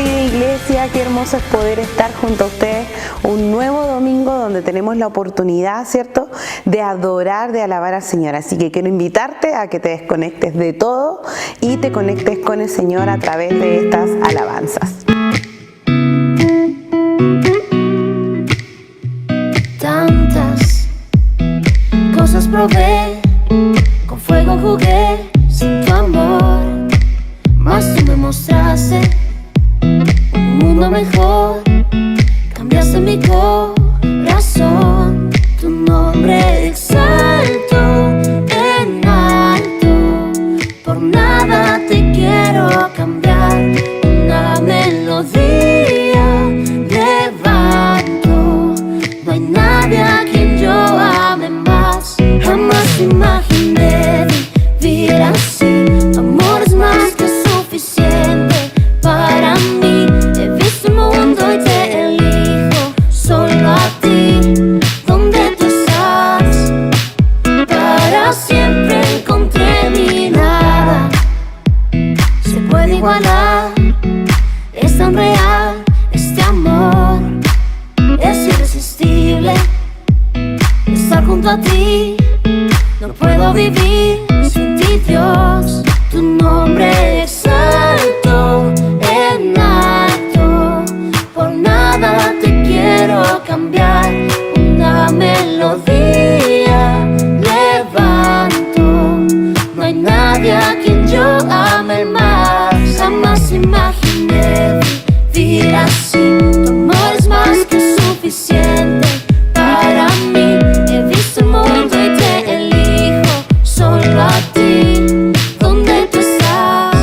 querida iglesia, qué hermoso es poder estar junto a ustedes un nuevo domingo donde tenemos la oportunidad, ¿cierto?, de adorar, de alabar al Señor. Así que quiero invitarte a que te desconectes de todo y te conectes con el Señor a través de estas alabanzas. Tantas cosas probé, con fuego jugué, sin tu amor, mas tú me mostraste un mundo mejor, cambiaste mi corazón, tu nombre exalto en alto, por nada te quiero cambiar, una melodía levanto, no hay nadie a quien yo ame más, jamás imaginé vivir así, tu amor es más que suficiente para mí, he visto el mundo y te elijo solo a ti, donde tú estás, para siempre encontré mi nada, se puede igualar, es tan real este amor, es irresistible estar junto a ti, no puedo vivir sin ti, Dios, tu nombre exalto en alto, por nada te quiero cambiar, una melodía levanto, no hay nadie a quien yo ame más, jamás imaginé vivir así, tu amor es más que suficiente para mí, he visto el mundo y te elijo solo a ti, donde tú estás,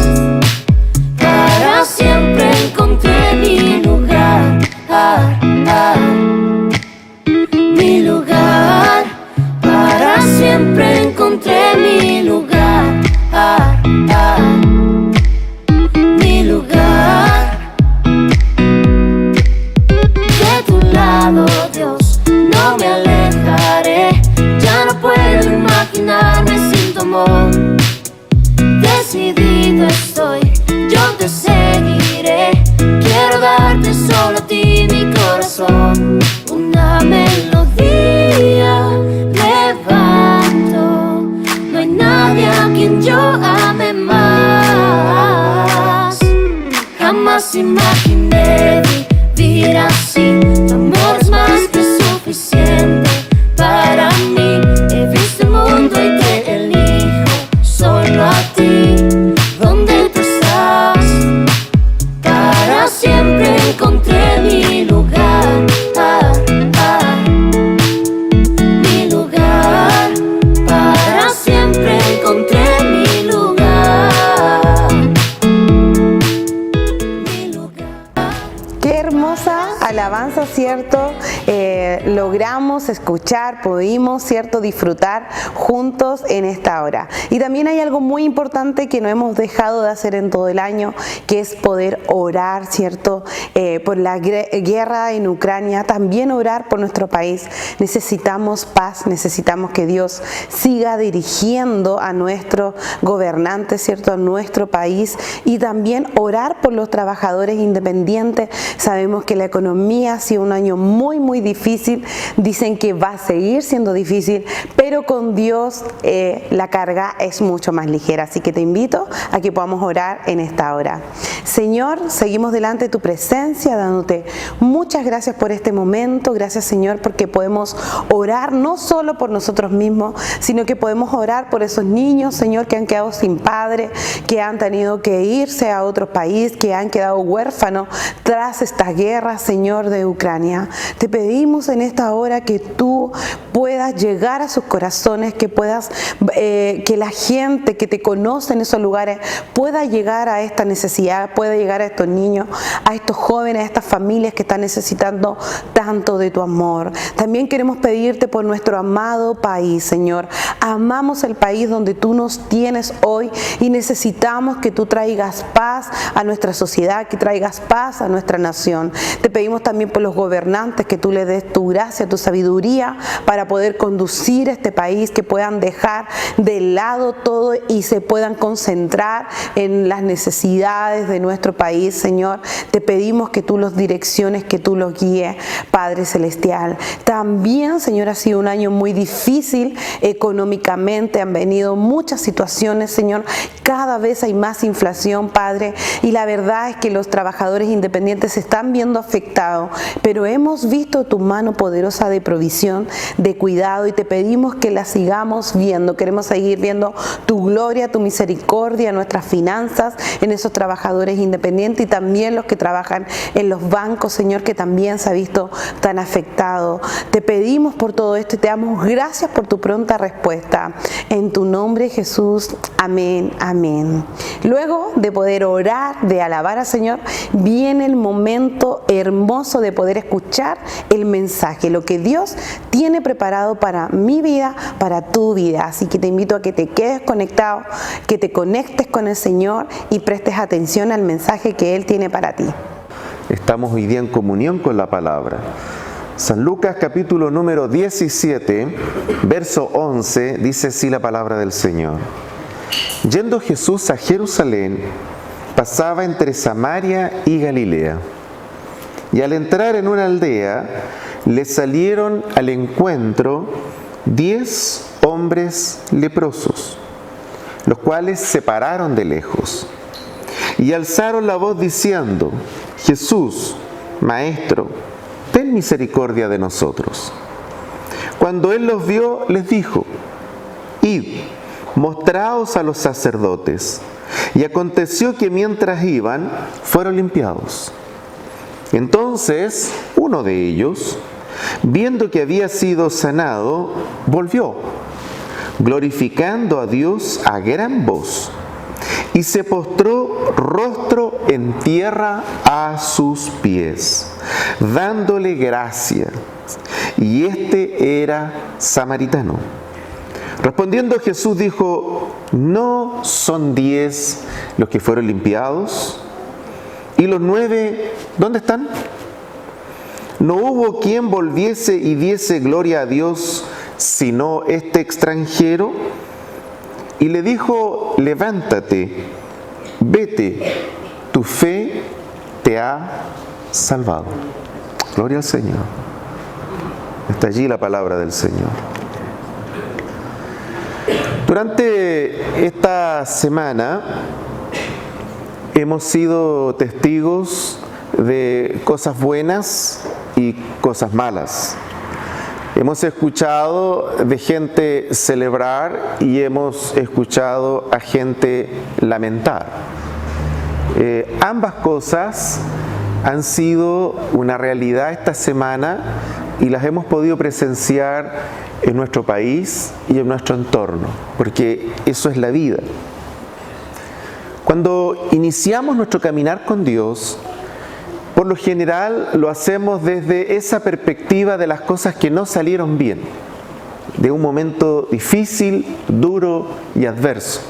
para siempre encontré mi lugar, mi lugar, para siempre encontré mi lugar, mi lugar, de tu lado, Dios, no me alejaré, ya no puedo imaginarme sin tu amor, decidido estoy, yo te seguiré, quiero darte solo a ti mi corazón, una melodía levanto, no hay nadie a quien yo ame más, jamás imaginé vivir así, tu amor es más que suficiente para mí, he visto el mundo y te elijo solo a ti, donde tú estás, para siempre encontré mi lugar, mi lugar, para siempre encontré mi lugar, mi lugar. Qué hermosa alabanza, ¿cierto? Logramos escuchar, pudimos, ¿cierto?, disfrutar juntos en esta hora. Y también hay algo muy importante que no hemos dejado de hacer en todo el año, que es poder orar, ¿cierto?, por la guerra en Ucrania, también orar por nuestro país. Necesitamos paz, necesitamos que Dios siga dirigiendo a nuestros gobernantes, ¿cierto?, a nuestro país, y también orar por los trabajadores independientes. Sabemos que la economía ha sido un año muy difícil, dicen que va a seguir siendo difícil, pero con Dios la carga es mucho más ligera, así que te invito a que podamos orar en esta hora. Señor, seguimos delante de tu presencia, dándote muchas gracias por este momento, gracias Señor porque podemos orar no solo por nosotros mismos, sino que podemos orar por esos niños, Señor, que han quedado sin padre, que han tenido que irse a otro país, que han quedado huérfanos tras esta guerra, Señor, de Ucrania. Te pedimos en esta hora que tú puedas llegar a sus corazones, que puedas, que la gente que te conoce en esos lugares pueda llegar a esta necesidad, pueda llegar a estos niños, a estos jóvenes, a estas familias que están necesitando tanto de tu amor. También queremos pedirte por nuestro amado país, Señor. Amamos el país donde tú nos tienes hoy y necesitamos que tú traigas paz a nuestra sociedad, que traigas paz a nuestra nación. Te pedimos también por los gobernantes que tú les des tu gracia, tu sabiduría para poder conducir este país, que puedan dejar de lado todo y se puedan concentrar en las necesidades de nuestro país, Señor. Te pedimos que tú los direcciones, que tú los guíes, Padre Celestial. También, Señor, ha sido un año muy difícil económicamente, han venido muchas situaciones, Señor. Cada vez hay más inflación, Padre, y la verdad es que los trabajadores independientes se están viendo afectados, pero hemos visto tu mano poderosa de provisión, de cuidado, y te pedimos que la sigamos viendo. Queremos seguir viendo tu gloria, tu misericordia en nuestras finanzas, en esos trabajadores independientes y también los que trabajan en los bancos, Señor, que también se ha visto tan afectado. Te pedimos por todo esto y te damos gracias por tu pronta respuesta. En tu nombre, Jesús. Amén, amén. Luego de poder orar, de alabar al Señor, viene el momento hermoso de poder escuchar el mensaje, lo que Dios tiene preparado para mi vida, para tu vida. Así que te invito a que te quedes conectado, que te conectes con el Señor y prestes atención al mensaje que Él tiene para ti. Estamos hoy día en comunión con la palabra. San Lucas capítulo número 17, verso 11, dice así la palabra del Señor. Yendo Jesús a Jerusalén, pasaba entre Samaria y Galilea. Y al entrar en una aldea, le salieron al encuentro 10 hombres leprosos, los cuales se pararon de lejos y alzaron la voz diciendo: Jesús, Maestro, ten misericordia de nosotros. Cuando él los vio, les dijo: Id, mostraos a los sacerdotes. Y aconteció que mientras iban, fueron limpiados. Entonces, uno de ellos, viendo que había sido sanado, volvió, glorificando a Dios a gran voz, y se postró rostro en tierra a sus pies, dándole gracias. Y este era samaritano. Respondiendo Jesús dijo: ¿no son 10 los que fueron limpiados? ¿Y los 9 dónde están? ¿No hubo quien volviese y diese gloria a Dios sino este extranjero? Y le dijo: levántate, vete, tu fe te ha salvado. Gloria al Señor. Está allí la palabra del Señor. Durante esta semana hemos sido testigos de cosas buenas y cosas malas. Hemos escuchado de gente celebrar y hemos escuchado a gente lamentar. Ambas cosas han sido una realidad esta semana y las hemos podido presenciar en nuestro país y en nuestro entorno, porque eso es la vida. Cuando iniciamos nuestro caminar con Dios, por lo general lo hacemos desde esa perspectiva de las cosas que no salieron bien, de un momento difícil, duro y adverso.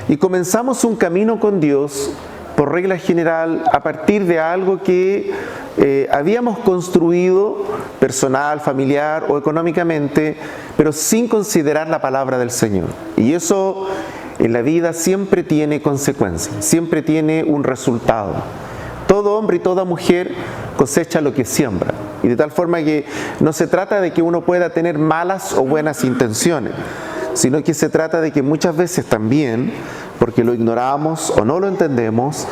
Y comenzamos un camino con Dios, por regla general, a partir de algo que habíamos construido personal, familiar o económicamente, pero sin considerar la palabra del Señor. Y eso en la vida siempre tiene consecuencias, siempre tiene un resultado. Todo hombre y toda mujer cosecha lo que siembra. Y de tal forma que no se trata de que uno pueda tener malas o buenas intenciones, sino que se trata de que muchas veces también, porque lo ignoramos o no lo entendemos,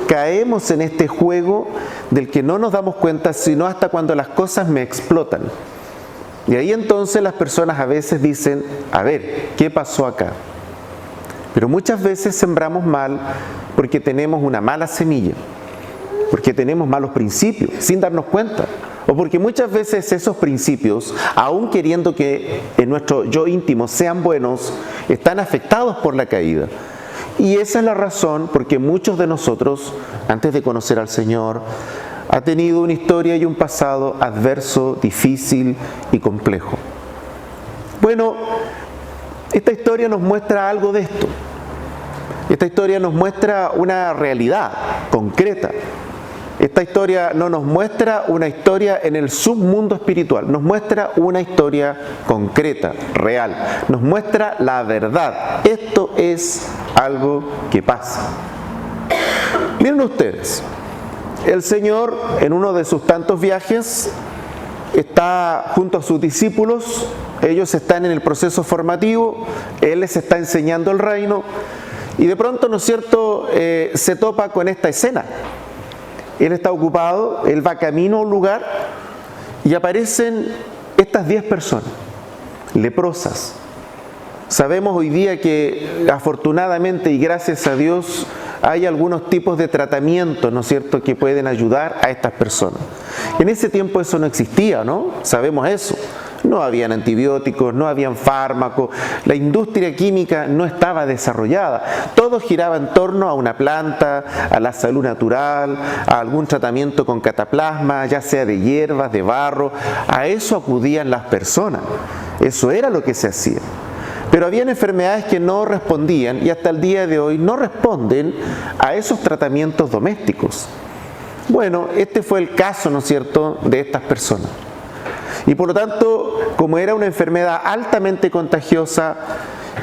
caemos en este juego del que no nos damos cuenta sino hasta cuando las cosas me explotan. Y ahí entonces las personas a veces dicen: a ver, ¿qué pasó acá? Pero muchas veces sembramos mal porque tenemos una mala semilla, porque tenemos malos principios, sin darnos cuenta. O porque muchas veces esos principios, aun queriendo que en nuestro yo íntimo sean buenos, están afectados por la caída. Y esa es la razón porque muchos de nosotros, antes de conocer al Señor, ha tenido una historia y un pasado adverso, difícil y complejo. Bueno, esta historia nos muestra algo de esto. Esta historia nos muestra una realidad concreta. Esta historia no nos muestra una historia en el submundo espiritual, nos muestra una historia concreta, real, nos muestra la verdad. Esto es algo que pasa. Miren ustedes, el Señor en uno de sus tantos viajes está junto a sus discípulos, ellos están en el proceso formativo, Él les está enseñando el reino y de pronto, ¿no es cierto?, se topa con esta escena. Él está ocupado, Él va camino a un lugar y aparecen estas 10 personas, leprosas. Sabemos hoy día que afortunadamente y gracias a Dios hay algunos tipos de tratamientos, ¿no es cierto?, que pueden ayudar a estas personas. En ese tiempo eso no existía, ¿no? Sabemos eso. No habían antibióticos, no habían fármacos, la industria química no estaba desarrollada. Todo giraba en torno a una planta, a la salud natural, a algún tratamiento con cataplasma, ya sea de hierbas, de barro. A eso acudían las personas. Eso era lo que se hacía. Pero habían enfermedades que no respondían y hasta el día de hoy no responden a esos tratamientos domésticos. Bueno, este fue el caso, ¿no es cierto?, de estas personas. Y por lo tanto, como era una enfermedad altamente contagiosa,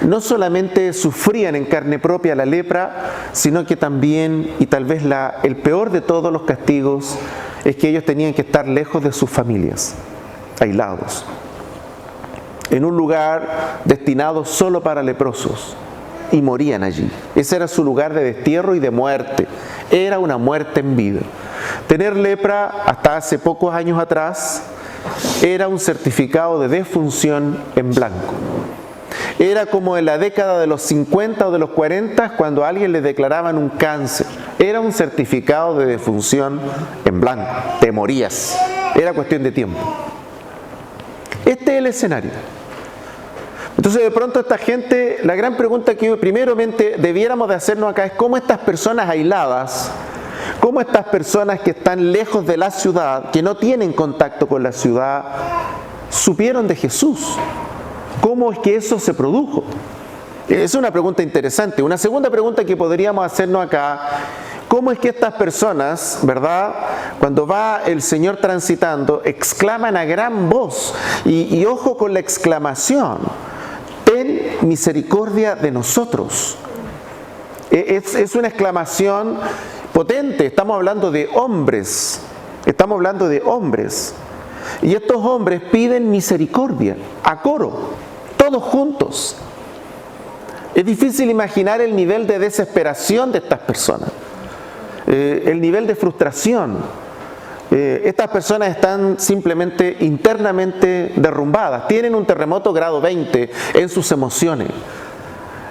no solamente sufrían en carne propia la lepra, sino que también, y tal vez el peor de todos los castigos, es que ellos tenían que estar lejos de sus familias, aislados, en un lugar destinado solo para leprosos, y morían allí. Ese era su lugar de destierro y de muerte. Era una muerte en vida. Tener lepra, hasta hace pocos años atrás, era un certificado de defunción en blanco. Era como en la década de los 50 o de los 40, cuando a alguien le declaraban un cáncer. Era un certificado de defunción en blanco. Te morías. Era cuestión de tiempo. Este es el escenario. Entonces de pronto esta gente, la gran pregunta que primeramente debiéramos de hacernos acá es cómo estas personas aisladas, cómo estas personas que están lejos de la ciudad, que no tienen contacto con la ciudad, supieron de Jesús. ¿Cómo es que eso se produjo? Es una pregunta interesante. Una segunda pregunta que podríamos hacernos acá, ¿cómo es que estas personas, verdad, cuando va el Señor transitando, exclaman a gran voz? Y ojo con la exclamación, ten misericordia de nosotros. Es una exclamación potente. Estamos hablando de hombres. Estamos hablando de hombres. Y estos hombres piden misericordia, a coro, todos juntos. Es difícil imaginar el nivel de desesperación de estas personas, el nivel de frustración. Estas personas están simplemente internamente derrumbadas, tienen un terremoto grado 20 en sus emociones.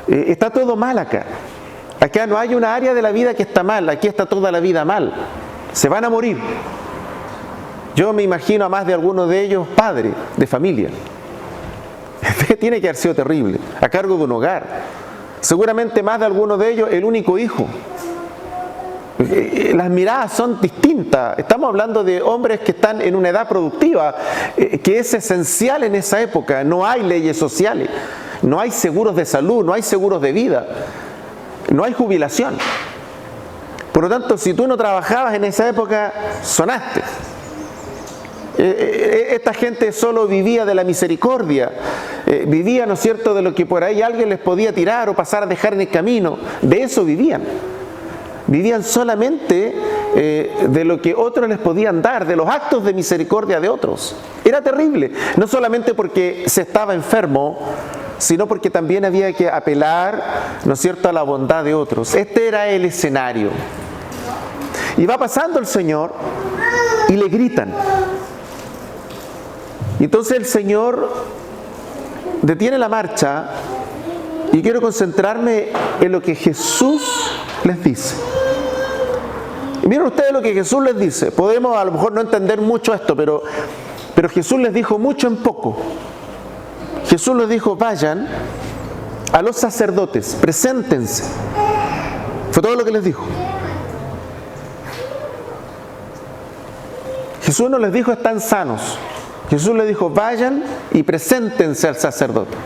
Está todo mal acá. Acá no hay una área de la vida que está mal, aquí está toda la vida mal. Se van a morir. Yo me imagino a más de algunos de ellos padre de familia. Tiene que haber sido terrible, a cargo de un hogar. Seguramente más de algunos de ellos el único hijo. Las miradas son distintas. Estamos hablando de hombres que están en una edad productiva, que es esencial en esa época. No hay leyes sociales, no hay seguros de salud, no hay seguros de vida, no hay jubilación. Por lo tanto, si tú no trabajabas en esa época, sonaste. Esta gente solo vivía de la misericordia, vivía, ¿no es cierto?, de lo que por ahí alguien les podía tirar o pasar a dejar en el camino. De eso vivían. Vivían solamente de lo que otros les podían dar, de los actos de misericordia de otros. Era terrible, no solamente porque se estaba enfermo, sino porque también había que apelar, ¿no es cierto?, a la bondad de otros. Este era el escenario. Y va pasando el Señor y le gritan. Y entonces el Señor detiene la marcha y quiero concentrarme en lo que Jesús les dice. Y miren ustedes lo que Jesús les dice. Podemos a lo mejor no entender mucho esto, pero Jesús les dijo mucho en poco. Jesús les dijo, vayan a los sacerdotes, preséntense. Fue todo lo que les dijo. Jesús no les dijo están sanos. Jesús les dijo vayan y preséntense al sacerdote.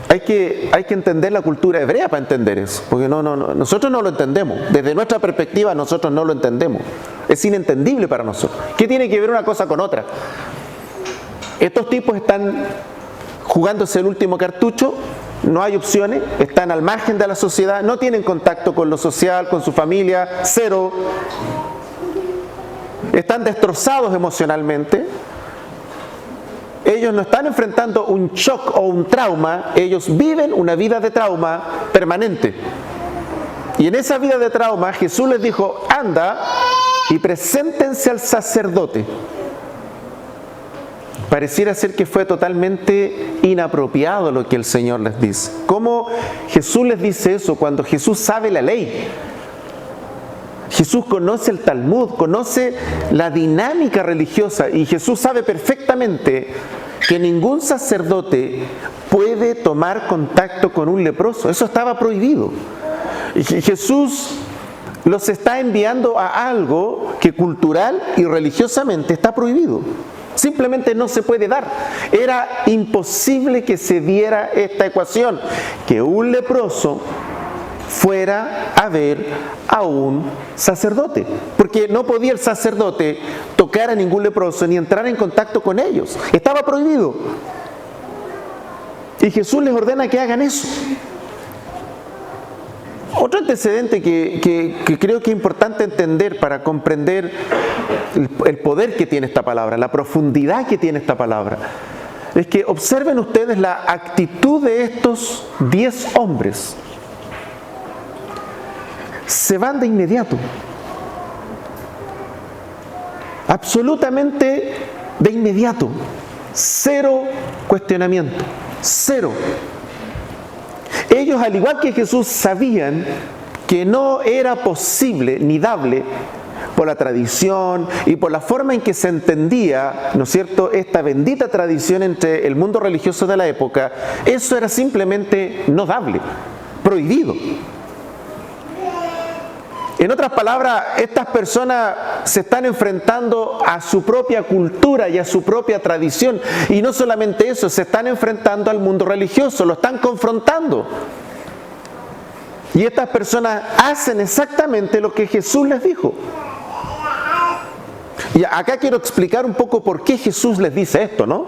Hay que entender la cultura hebrea para entender eso, porque nosotros no lo entendemos. Desde nuestra perspectiva nosotros no lo entendemos. Es inentendible para nosotros. ¿Qué tiene que ver una cosa con otra? Estos tipos están jugándose el último cartucho, no hay opciones, están al margen de la sociedad, no tienen contacto con lo social, con su familia, cero. Están destrozados emocionalmente. Ellos no están enfrentando un shock o un trauma, ellos viven una vida de trauma permanente. Y en esa vida de trauma Jesús les dijo, anda y preséntense al sacerdote. Pareciera ser que fue totalmente inapropiado lo que el Señor les dice. ¿Cómo Jesús les dice eso cuando Jesús sabe la ley? Jesús conoce el Talmud, conoce la dinámica religiosa y Jesús sabe perfectamente que ningún sacerdote puede tomar contacto con un leproso. Eso estaba prohibido. Y Jesús los está enviando a algo que cultural y religiosamente está prohibido. Simplemente no se puede dar. Era imposible que se diera esta ecuación, que un leproso fuera a ver a un sacerdote, porque no podía el sacerdote tocar a ningún leproso ni entrar en contacto con ellos. Estaba prohibido. Y Jesús les ordena que hagan eso. Otro antecedente que creo que es importante entender para comprender el poder que tiene esta palabra, la profundidad que tiene esta palabra, es que observen ustedes la actitud de estos 10 hombres. Se van de inmediato. Absolutamente de inmediato. Cero cuestionamiento. Cero. Ellos, al igual que Jesús, sabían que no era posible ni dable por la tradición y por la forma en que se entendía, ¿no es cierto?, esta bendita tradición entre el mundo religioso de la época. Eso era simplemente no dable, prohibido. En otras palabras, estas personas se están enfrentando a su propia cultura y a su propia tradición. Y no solamente eso, se están enfrentando al mundo religioso, lo están confrontando. Y estas personas hacen exactamente lo que Jesús les dijo. Y acá quiero explicar un poco por qué Jesús les dice esto, ¿no?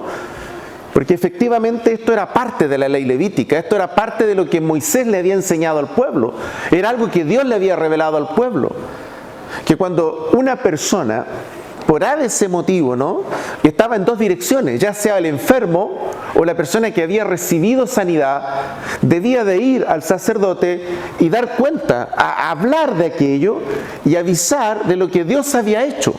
Porque efectivamente esto era parte de la ley levítica, esto era parte de lo que Moisés le había enseñado al pueblo, era algo que Dios le había revelado al pueblo, que cuando una persona, por ese motivo, ¿no?, estaba en dos direcciones, ya sea el enfermo o la persona que había recibido sanidad, debía de ir al sacerdote y dar cuenta, a hablar de aquello y avisar de lo que Dios había hecho.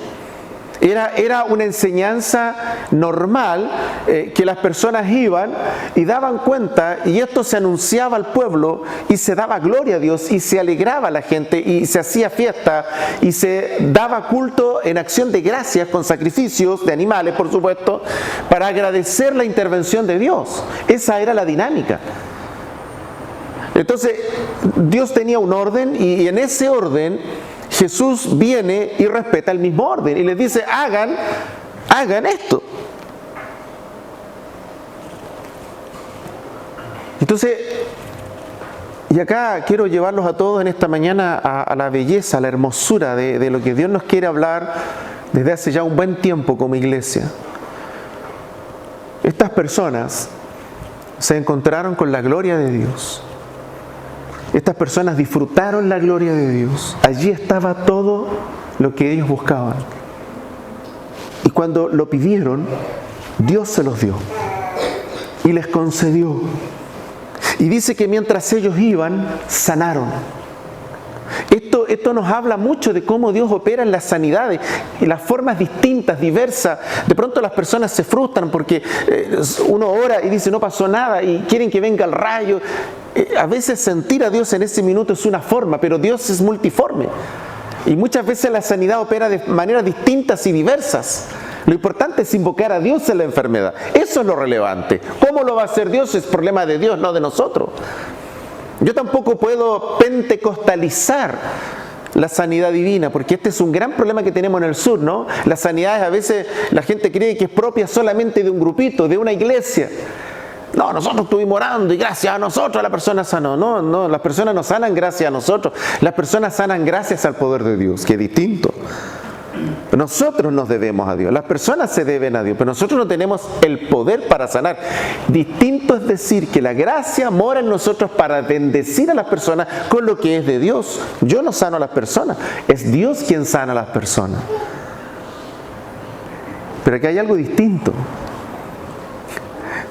Era una enseñanza normal que las personas iban y daban cuenta, y esto se anunciaba al pueblo y se daba gloria a Dios y se alegraba la gente y se hacía fiesta y se daba culto en acción de gracias con sacrificios de animales, por supuesto, para agradecer la intervención de Dios. Esa era la dinámica. Entonces Dios tenía un orden y en ese orden Jesús viene y respeta el mismo orden y les dice, hagan esto. Entonces, y acá quiero llevarlos a todos en esta mañana a la belleza, a la hermosura de lo que Dios nos quiere hablar desde hace ya un buen tiempo como iglesia. Estas personas se encontraron con la gloria de Dios. Estas personas disfrutaron la gloria de Dios. Allí estaba todo lo que ellos buscaban. Y cuando lo pidieron, Dios se los dio y les concedió. Y dice que mientras ellos iban, sanaron. Esto nos habla mucho de cómo Dios opera en las sanidades, en las formas distintas, diversas. De pronto las personas se frustran porque uno ora y dice no pasó nada y quieren que venga el rayo. A veces sentir a Dios en ese minuto es una forma, pero Dios es multiforme. Y muchas veces la sanidad opera de maneras distintas y diversas. Lo importante es invocar a Dios en la enfermedad. Eso es lo relevante. ¿Cómo lo va a hacer Dios? Es problema de Dios, no de nosotros. Yo tampoco puedo pentecostalizar la sanidad divina, porque este es un gran problema que tenemos en el sur, ¿no? Las sanidades a veces la gente cree que es propia solamente de un grupito, de una iglesia. No, nosotros estuvimos orando y gracias a nosotros la persona sanó. No, no, las personas no sanan gracias a nosotros. Las personas sanan gracias al poder de Dios, que es distinto. Nosotros nos debemos a Dios, las personas se deben a Dios, pero nosotros no tenemos el poder para sanar. Distinto es decir que la gracia mora en nosotros para bendecir a las personas con lo que es de Dios. Yo no sano a las personas, es Dios quien sana a las personas. Pero aquí hay algo distinto.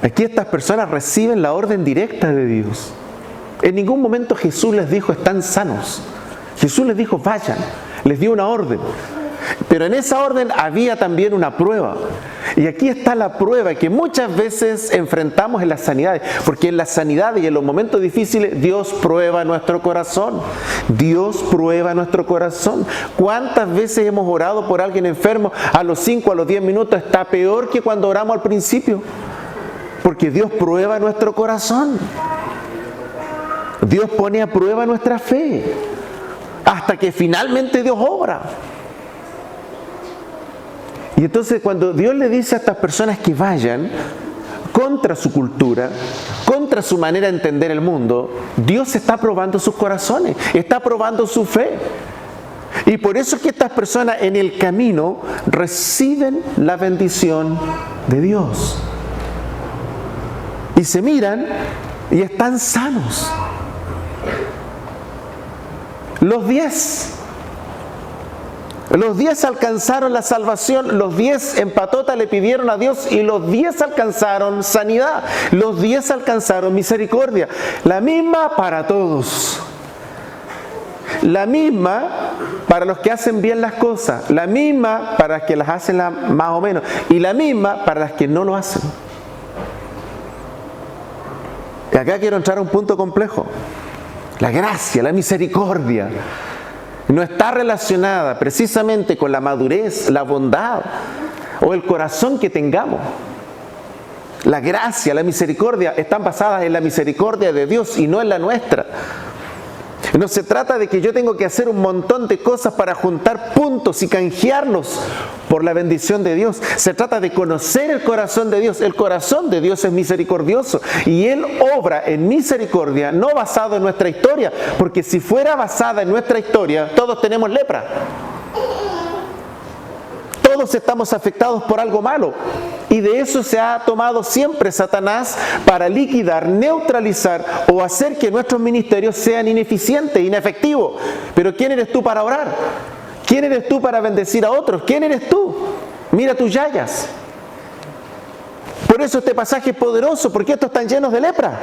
Aquí estas personas reciben la orden directa de Dios. En ningún momento Jesús les dijo están sanos. Jesús les dijo vayan, les dio una orden. Pero en esa orden había también una prueba. Y aquí está la prueba que muchas veces enfrentamos en las sanidades. Porque en las sanidades y en los momentos difíciles Dios prueba nuestro corazón. Dios prueba nuestro corazón. ¿Cuántas veces hemos orado por alguien enfermo? A los 5, a los 10 minutos está peor que cuando oramos al principio. Porque Dios prueba nuestro corazón. Dios pone a prueba nuestra fe. Hasta que finalmente Dios obra. Y entonces cuando Dios le dice a estas personas que vayan contra su cultura, contra su manera de entender el mundo, Dios está probando sus corazones, está probando su fe. Y por eso es que estas personas en el camino reciben la bendición de Dios. Y se miran y están sanos. Los 10 alcanzaron la salvación, los 10 en patota le pidieron a Dios y los 10 alcanzaron sanidad, los 10 alcanzaron misericordia, la misma para todos, la misma para los que hacen bien las cosas, la misma para los que las hacen más o menos y la misma para las que no lo hacen. Y acá quiero entrar a un punto complejo. La gracia, la misericordia no está relacionada precisamente con la madurez, la bondad o el corazón que tengamos. La gracia, la misericordia están basadas en la misericordia de Dios y no en la nuestra. No se trata de que yo tengo que hacer un montón de cosas para juntar puntos y canjearlos por la bendición de Dios. Se trata de conocer el corazón de Dios. El corazón de Dios es misericordioso y Él obra en misericordia, no basado en nuestra historia, porque si fuera basada en nuestra historia, todos tenemos lepra. Todos estamos afectados por algo malo y de eso se ha tomado siempre Satanás para liquidar, neutralizar o hacer que nuestros ministerios sean ineficientes, inefectivos. Pero ¿quién eres tú para orar? ¿Quién eres tú para bendecir a otros? ¿Quién eres tú? Mira tus yayas. Por eso este pasaje es poderoso, porque estos están llenos de lepra.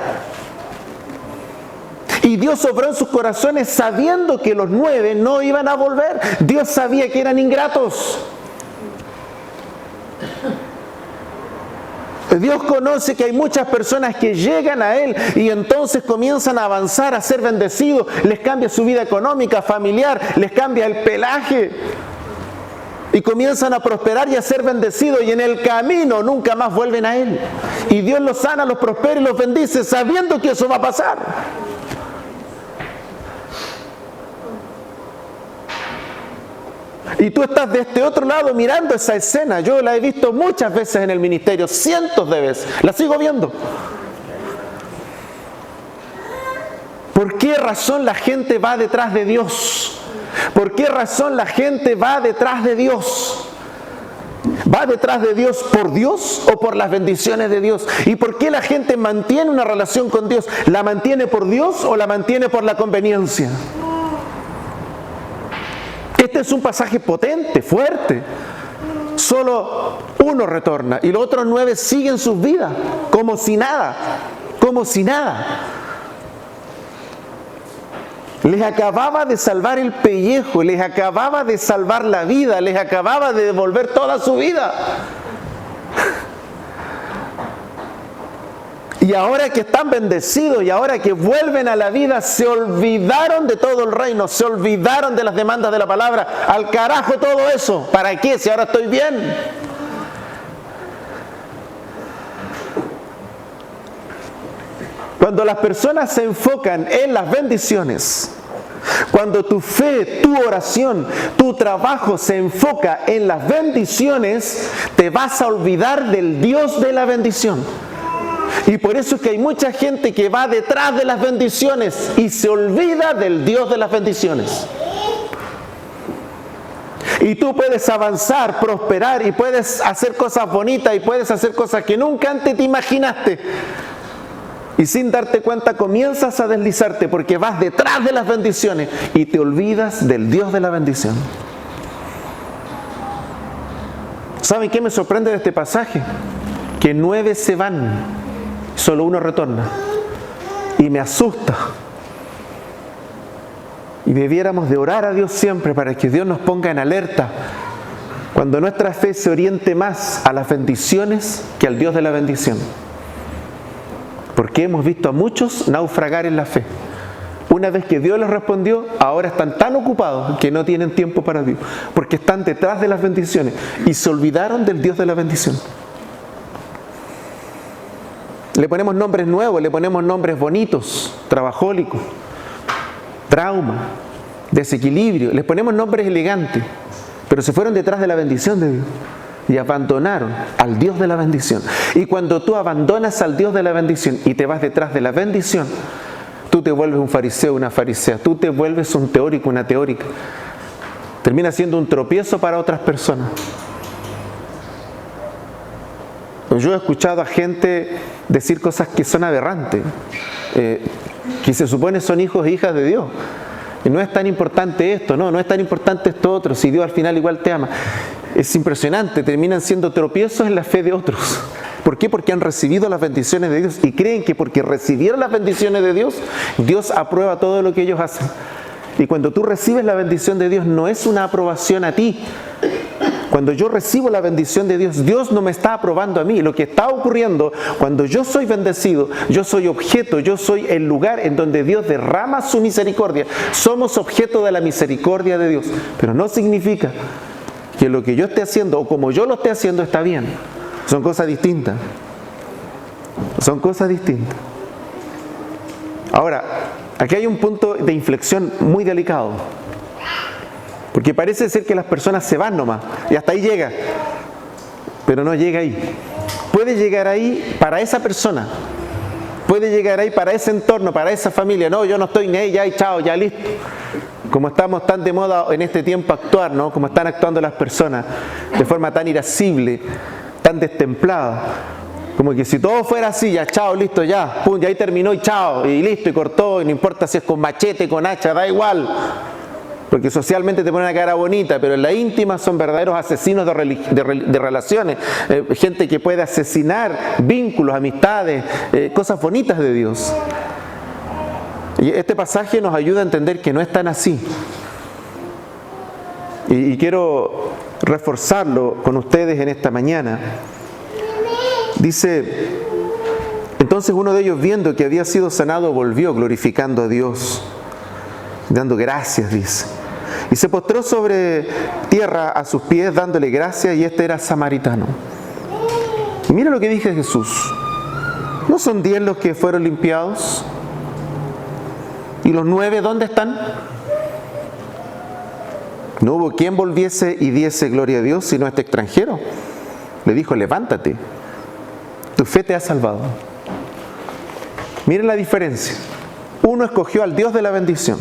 Y Dios obró en sus corazones sabiendo que los 9 no iban a volver. Dios sabía que eran ingratos. Dios conoce que hay muchas personas que llegan a Él y entonces comienzan a avanzar, a ser bendecidos, les cambia su vida económica, familiar, les cambia el pelaje y comienzan a prosperar y a ser bendecidos y en el camino nunca más vuelven a Él. Y Dios los sana, los prospera y los bendice sabiendo que eso va a pasar. Y tú estás de este otro lado mirando esa escena. Yo la he visto muchas veces en el ministerio, cientos de veces. La sigo viendo. ¿Por qué razón la gente va detrás de Dios? ¿Por qué razón la gente va detrás de Dios? ¿Va detrás de Dios por Dios o por las bendiciones de Dios? ¿Y por qué la gente mantiene una relación con Dios? ¿La mantiene por Dios o la mantiene por la conveniencia? Este es un pasaje potente, fuerte. Solo uno retorna y los otros 9 siguen sus vidas como si nada, como si nada. Les acababa de salvar el pellejo, les acababa de salvar la vida, les acababa de devolver toda su vida. Y ahora que están bendecidos y ahora que vuelven a la vida, se olvidaron de todo el reino, se olvidaron de las demandas de la palabra. Al carajo todo eso, ¿para qué? Si ahora estoy bien. Cuando las personas se enfocan en las bendiciones, cuando tu fe, tu oración, tu trabajo se enfoca en las bendiciones, te vas a olvidar del Dios de la bendición. Y por eso es que hay mucha gente que va detrás de las bendiciones y se olvida del Dios de las bendiciones. Y tú puedes avanzar, prosperar y puedes hacer cosas bonitas y puedes hacer cosas que nunca antes te imaginaste. Y sin darte cuenta comienzas a deslizarte porque vas detrás de las bendiciones y te olvidas del Dios de la bendición. ¿Saben qué me sorprende de este pasaje? Que 9 se van, solo 1 retorna. Y me asusta. Y debiéramos de orar a Dios siempre para que Dios nos ponga en alerta cuando nuestra fe se oriente más a las bendiciones que al Dios de la bendición. Porque hemos visto a muchos naufragar en la fe. Una vez que Dios les respondió, ahora están tan ocupados que no tienen tiempo para Dios. Porque están detrás de las bendiciones y se olvidaron del Dios de la bendición. Le ponemos nombres nuevos, le ponemos nombres bonitos, trabajólicos, trauma, desequilibrio. Les ponemos nombres elegantes, pero se fueron detrás de la bendición de Dios. Y abandonaron al Dios de la bendición. Y cuando tú abandonas al Dios de la bendición y te vas detrás de la bendición, tú te vuelves un fariseo, una farisea. Tú te vuelves un teórico, una teórica. Termina siendo un tropiezo para otras personas. Yo he escuchado a gente decir cosas que son aberrantes, que se supone son hijos e hijas de Dios. Y no es tan importante esto, no es tan importante esto otro, si Dios al final igual te ama. Es impresionante, terminan siendo tropiezos en la fe de otros. ¿Por qué? Porque han recibido las bendiciones de Dios y creen que porque recibieron las bendiciones de Dios, Dios aprueba todo lo que ellos hacen. Y cuando tú recibes la bendición de Dios, no es una aprobación a ti. Cuando yo recibo la bendición de Dios, Dios no me está aprobando a mí. Lo que está ocurriendo, cuando yo soy bendecido, yo soy objeto, yo soy el lugar en donde Dios derrama su misericordia. Somos objeto de la misericordia de Dios. Pero no significa que lo que yo esté haciendo o como yo lo esté haciendo está bien. Son cosas distintas. Son cosas distintas. Ahora, aquí hay un punto de inflexión muy delicado. Porque parece ser que las personas se van nomás y hasta ahí llega. Pero no llega ahí. Puede llegar ahí para esa persona. Puede llegar ahí para ese entorno, para esa familia. No, yo no estoy ni ahí, ya y chao, ya listo. Como estamos tan de moda en este tiempo actuar, ¿no? Como están actuando las personas de forma tan irascible, tan destemplada. Como que si todo fuera así, ya chao, listo, ya, pum, ya ahí terminó y chao, y listo, y cortó, y no importa si es con machete, con hacha, da igual. Porque socialmente te ponen una cara bonita, pero en la íntima son verdaderos asesinos de relaciones. Gente que puede asesinar vínculos, amistades, cosas bonitas de Dios. Y este pasaje nos ayuda a entender que no es tan así. Y quiero reforzarlo con ustedes en esta mañana. Dice, entonces uno de ellos, viendo que había sido sanado, volvió glorificando a Dios, dando gracias, dice. Y se postró sobre tierra a sus pies, dándole gracias, y este era samaritano. Y mira lo que dice Jesús. ¿No son 10 los que fueron limpiados? ¿Y los 9 dónde están? No hubo quien volviese y diese gloria a Dios, sino este extranjero. Le dijo, levántate, tu fe te ha salvado. Miren la diferencia. Uno escogió al Dios de la bendición.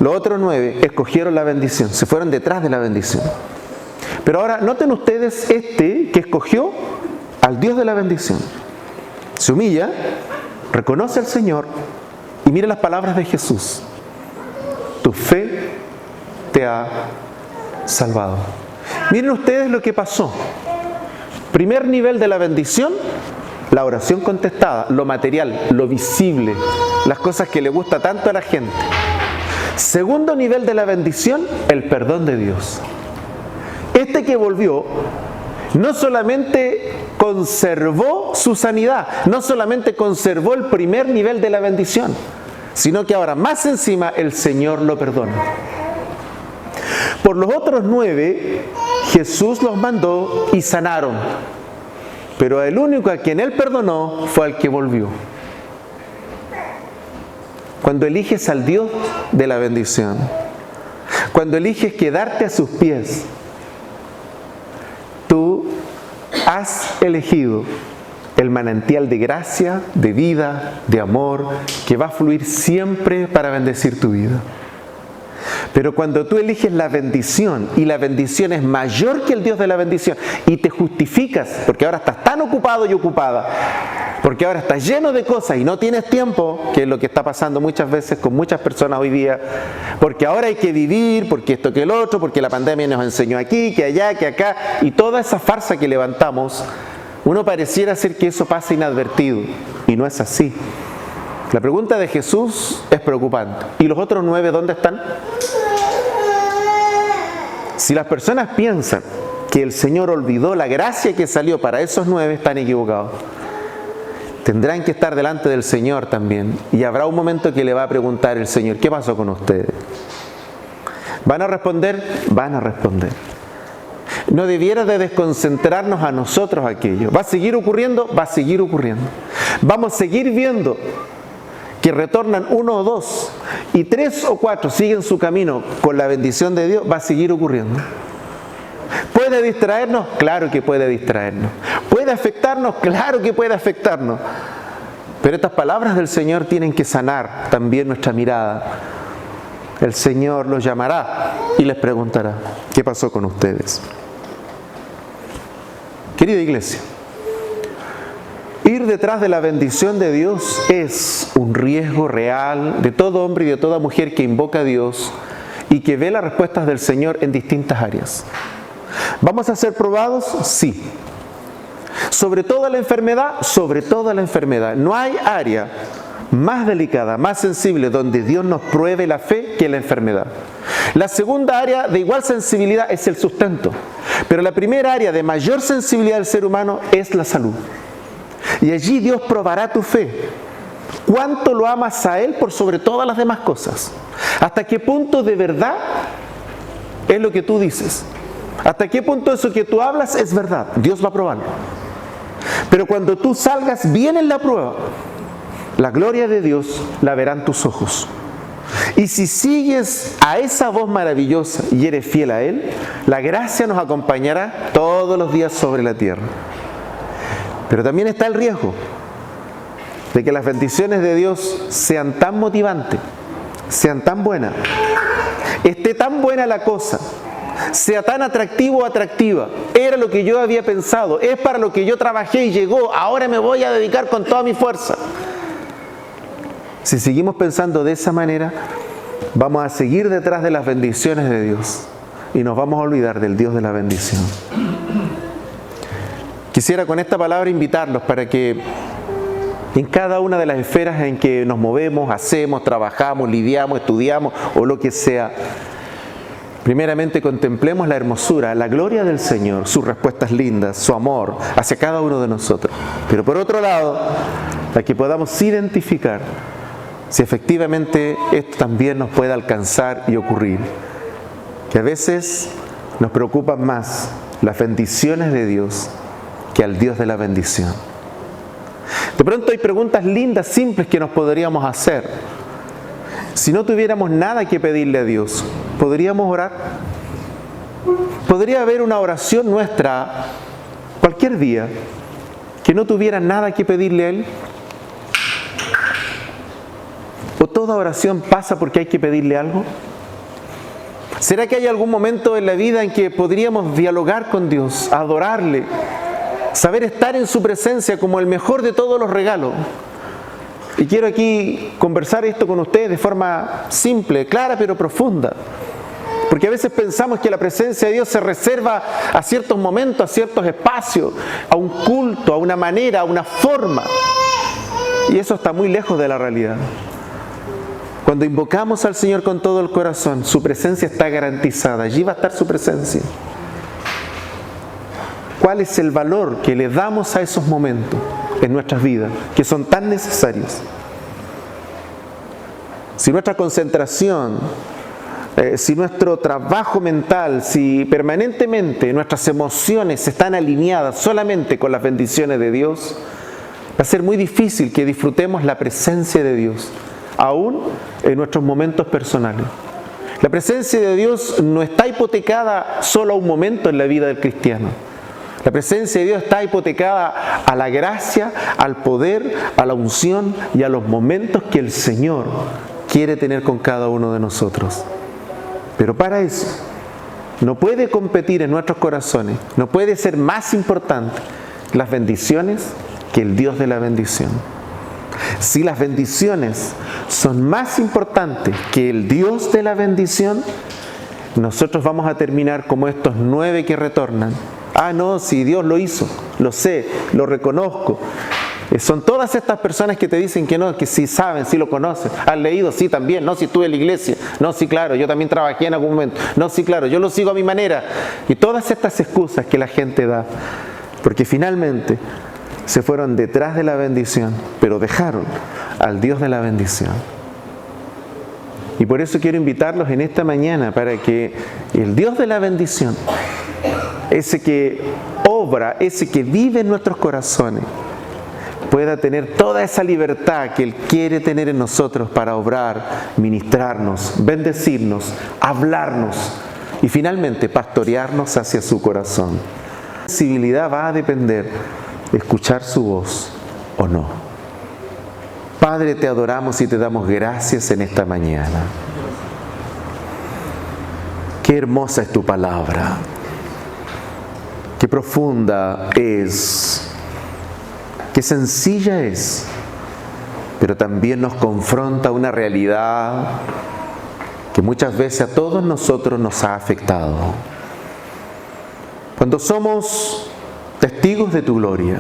Los otros 9 escogieron la bendición, se fueron detrás de la bendición. Pero ahora noten ustedes este que escogió al Dios de la bendición. Se humilla, reconoce al Señor y mire las palabras de Jesús. Tu fe te ha salvado. Miren ustedes lo que pasó. Primer nivel de la bendición, la oración contestada, lo material, lo visible, las cosas que le gusta tanto a la gente. Segundo nivel de la bendición, el perdón de Dios. Este que volvió, no solamente conservó su sanidad, no solamente conservó el primer nivel de la bendición, sino que ahora más encima el Señor lo perdona. Por los otros 9, Jesús los mandó y sanaron, pero el único a quien Él perdonó fue al que volvió. Cuando eliges al Dios de la bendición, cuando eliges quedarte a sus pies, tú has elegido el manantial de gracia, de vida, de amor, que va a fluir siempre para bendecir tu vida. Pero cuando tú eliges la bendición, y la bendición es mayor que el Dios de la bendición, y te justificas, porque ahora estás tan ocupado y ocupada, porque ahora estás lleno de cosas y no tienes tiempo, que es lo que está pasando muchas veces con muchas personas hoy día, porque ahora hay que vivir, porque esto que el otro, porque la pandemia nos enseñó aquí, que allá, que acá, y toda esa farsa que levantamos, uno pareciera ser que eso pasa inadvertido, y no es así. La pregunta de Jesús es preocupante. ¿Y los otros 9 dónde están? Si las personas piensan que el Señor olvidó la gracia que salió para esos 9, están equivocados. Tendrán que estar delante del Señor también. Y habrá un momento que le va a preguntar el Señor, ¿qué pasó con ustedes? ¿Van a responder? Van a responder. No debiera de desconcentrarnos a nosotros aquello. ¿Va a seguir ocurriendo? Va a seguir ocurriendo. Vamos a seguir viendo que retornan 1 o 2 y 3 o 4 siguen su camino con la bendición de Dios, va a seguir ocurriendo. ¿Puede distraernos? Claro que puede distraernos. ¿Puede afectarnos? Claro que puede afectarnos. Pero estas palabras del Señor tienen que sanar también nuestra mirada. El Señor los llamará y les preguntará, ¿qué pasó con ustedes? Querida iglesia, ir detrás de la bendición de Dios es un riesgo real de todo hombre y de toda mujer que invoca a Dios y que ve las respuestas del Señor en distintas áreas. ¿Vamos a ser probados? Sí. ¿Sobre toda la enfermedad? Sobre toda la enfermedad. No hay área más delicada, más sensible, donde Dios nos pruebe la fe que la enfermedad. La segunda área de igual sensibilidad es el sustento. Pero la primera área de mayor sensibilidad del ser humano es la salud. Y allí Dios probará tu fe. ¿Cuánto lo amas a Él por sobre todas las demás cosas? ¿Hasta qué punto de verdad es lo que tú dices? ¿Hasta qué punto eso que tú hablas es verdad? Dios va a probarlo. Pero cuando tú salgas bien en la prueba, la gloria de Dios la verán tus ojos. Y si sigues a esa voz maravillosa y eres fiel a Él, la gracia nos acompañará todos los días sobre la tierra. Pero también está el riesgo de que las bendiciones de Dios sean tan motivantes, sean tan buenas, esté tan buena la cosa, sea tan atractivo o atractiva, era lo que yo había pensado, es para lo que yo trabajé y llegó, ahora me voy a dedicar con toda mi fuerza. Si seguimos pensando de esa manera, vamos a seguir detrás de las bendiciones de Dios y nos vamos a olvidar del Dios de la bendición. Quisiera con esta palabra invitarlos para que en cada una de las esferas en que nos movemos, hacemos, trabajamos, lidiamos, estudiamos o lo que sea, primeramente contemplemos la hermosura, la gloria del Señor, sus respuestas lindas, su amor hacia cada uno de nosotros. Pero por otro lado, para que podamos identificar si efectivamente esto también nos puede alcanzar y ocurrir. Que a veces nos preocupan más las bendiciones de Dios que al Dios de la bendición. De pronto hay preguntas lindas, simples que nos podríamos hacer. Si no tuviéramos nada que pedirle a Dios, ¿podríamos orar? ¿Podría haber una oración nuestra cualquier día que no tuviera nada que pedirle a Él? ¿O toda oración pasa porque hay que pedirle algo? ¿Será que hay algún momento en la vida en que podríamos dialogar con Dios, adorarle, saber estar en su presencia como el mejor de todos los regalos? Y quiero aquí conversar esto con ustedes de forma simple, clara pero profunda. Porque a veces pensamos que la presencia de Dios se reserva a ciertos momentos, a ciertos espacios, a un culto, a una manera, a una forma. Y eso está muy lejos de la realidad. Cuando invocamos al Señor con todo el corazón, su presencia está garantizada. Allí va a estar su presencia. ¿Cuál es el valor que le damos a esos momentos en nuestras vidas, que son tan necesarios? Si nuestra concentración, si nuestro trabajo mental, si permanentemente nuestras emociones están alineadas solamente con las bendiciones de Dios, va a ser muy difícil que disfrutemos la presencia de Dios, aún en nuestros momentos personales. La presencia de Dios no está hipotecada solo a un momento en la vida del cristiano. La presencia de Dios está hipotecada a la gracia, al poder, a la unción y a los momentos que el Señor quiere tener con cada uno de nosotros. Pero para eso, no puede competir en nuestros corazones, no puede ser más importante las bendiciones que el Dios de la bendición. Si las bendiciones son más importantes que el Dios de la bendición, nosotros vamos a terminar como estos 9 que retornan. Ah, no, si Dios lo hizo, lo sé, lo reconozco. Son todas estas personas que te dicen que no, que sí saben, sí lo conocen, han leído, sí también, no, sí estuve en la iglesia, no, sí claro, yo también trabajé en algún momento, no, sí claro, yo lo sigo a mi manera. Y todas estas excusas que la gente da, porque finalmente se fueron detrás de la bendición, pero dejaron al Dios de la bendición. Y por eso quiero invitarlos en esta mañana para que el Dios de la bendición, ese que obra, ese que vive en nuestros corazones, pueda tener toda esa libertad que Él quiere tener en nosotros para obrar, ministrarnos, bendecirnos, hablarnos y finalmente pastorearnos hacia su corazón. La sensibilidad va a depender de escuchar su voz o no. Padre, te adoramos y te damos gracias en esta mañana. Qué hermosa es tu palabra. Qué profunda es. Qué sencilla es. Pero también nos confronta una realidad que muchas veces a todos nosotros nos ha afectado. Cuando somos testigos de tu gloria,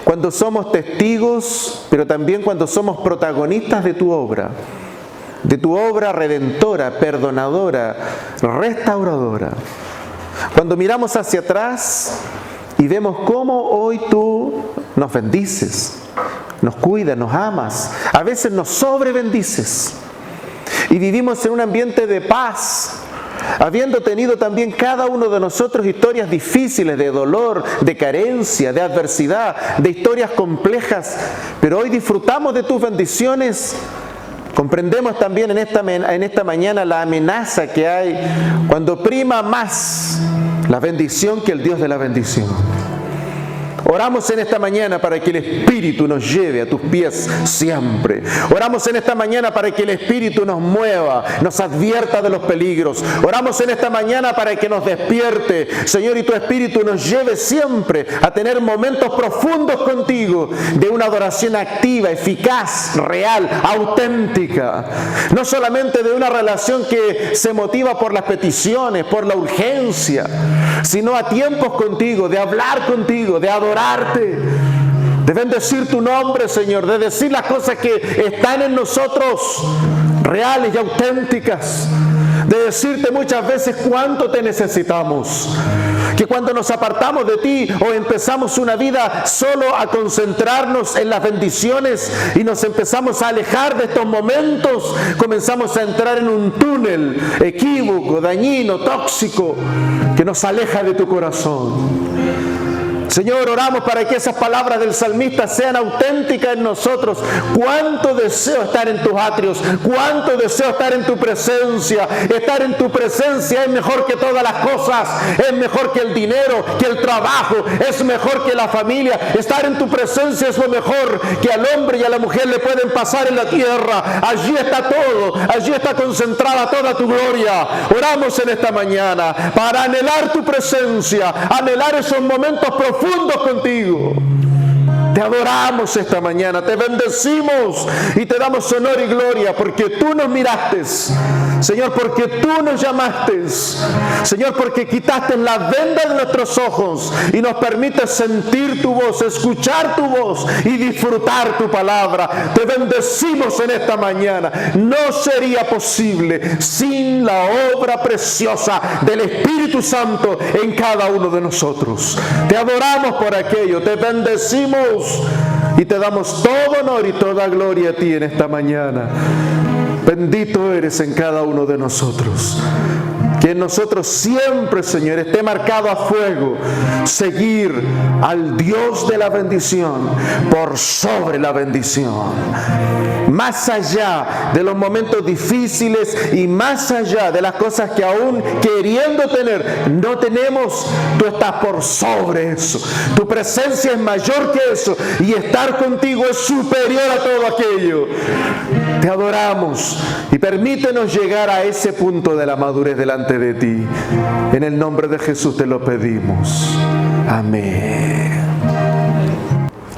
cuando somos testigos, pero también cuando somos protagonistas de tu obra redentora, perdonadora, restauradora. Cuando miramos hacia atrás y vemos cómo hoy tú nos bendices, nos cuidas, nos amas, a veces nos sobrebendices y vivimos en un ambiente de paz, habiendo tenido también cada uno de nosotros historias difíciles, de dolor, de carencia, de adversidad, de historias complejas, pero hoy disfrutamos de tus bendiciones. Comprendemos también en esta mañana la amenaza que hay cuando prima más la bendición que el Dios de la bendición. Oramos en esta mañana para que el Espíritu nos lleve a tus pies siempre. Oramos en esta mañana para que el Espíritu nos mueva, nos advierta de los peligros. Oramos en esta mañana para que nos despierte, Señor, y tu Espíritu nos lleve siempre a tener momentos profundos contigo, de una adoración activa, eficaz, real, auténtica. No solamente de una relación que se motiva por las peticiones, por la urgencia, sino a tiempos contigo, de hablar contigo, de adorarte, de bendecir tu nombre, Señor, de decir las cosas que están en nosotros, reales y auténticas, de decirte muchas veces cuánto te necesitamos. Que cuando nos apartamos de ti o empezamos una vida solo a concentrarnos en las bendiciones y nos empezamos a alejar de estos momentos, comenzamos a entrar en un túnel equívoco, dañino, tóxico, que nos aleja de tu corazón. Señor, oramos para que esas palabras del salmista sean auténticas en nosotros. Cuánto deseo estar en tus atrios, cuánto deseo estar en tu presencia. Estar en tu presencia es mejor que todas las cosas, es mejor que el dinero, que el trabajo, es mejor que la familia. Estar en tu presencia es lo mejor que al hombre y a la mujer le pueden pasar en la tierra. Allí está todo, allí está concentrada toda tu gloria. Oramos en esta mañana para anhelar tu presencia, anhelar esos momentos profundos contigo. Te adoramos esta mañana, te bendecimos y te damos honor y gloria porque tú nos miraste, Señor, porque tú nos llamaste, Señor, porque quitaste la venda de nuestros ojos y nos permites sentir tu voz, escuchar tu voz y disfrutar tu palabra. Te bendecimos en esta mañana. No sería posible sin la obra preciosa del Espíritu Santo en cada uno de nosotros. Te adoramos por aquello, te bendecimos y te damos todo honor y toda gloria a ti en esta mañana. Bendito eres en cada uno de nosotros. Que en nosotros siempre, Señor, esté marcado a fuego seguir al Dios de la bendición por sobre la bendición. Más allá de los momentos difíciles y más allá de las cosas que aún queriendo tener, no tenemos, tú estás por sobre eso. Tu presencia es mayor que eso y estar contigo es superior a todo aquello. Te adoramos y permítenos llegar a ese punto de la madurez delante de ti. En el nombre de Jesús te lo pedimos. Amén.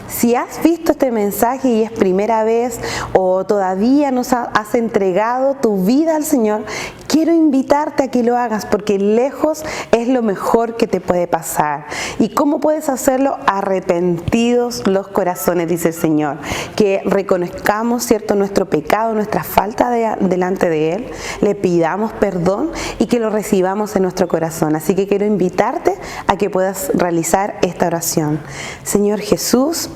Si has visto este mensaje y es primera vez o todavía no has entregado tu vida al Señor, quiero invitarte a que lo hagas porque lejos es lo mejor que te puede pasar. ¿Y cómo puedes hacerlo? Arrepentidos los corazones, dice el Señor. Que reconozcamos, ¿cierto?, nuestro pecado, nuestra falta delante de Él, le pidamos perdón y que lo recibamos en nuestro corazón. Así que quiero invitarte a que puedas realizar esta oración. Señor Jesús,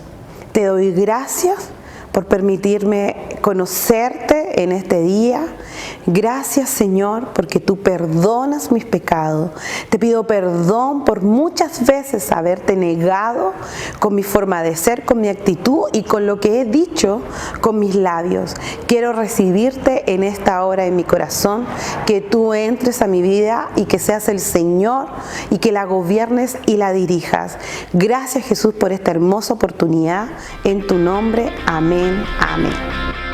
te doy gracias por permitirme conocerte en este día. Gracias, Señor, porque tú perdonas mis pecados. Te pido perdón por muchas veces haberte negado con mi forma de ser, con mi actitud y con lo que he dicho con mis labios. Quiero recibirte en esta hora en mi corazón, que tú entres a mi vida y que seas el Señor y que la gobiernes y la dirijas. Gracias, Jesús, por esta hermosa oportunidad. En tu nombre, amén. Amén.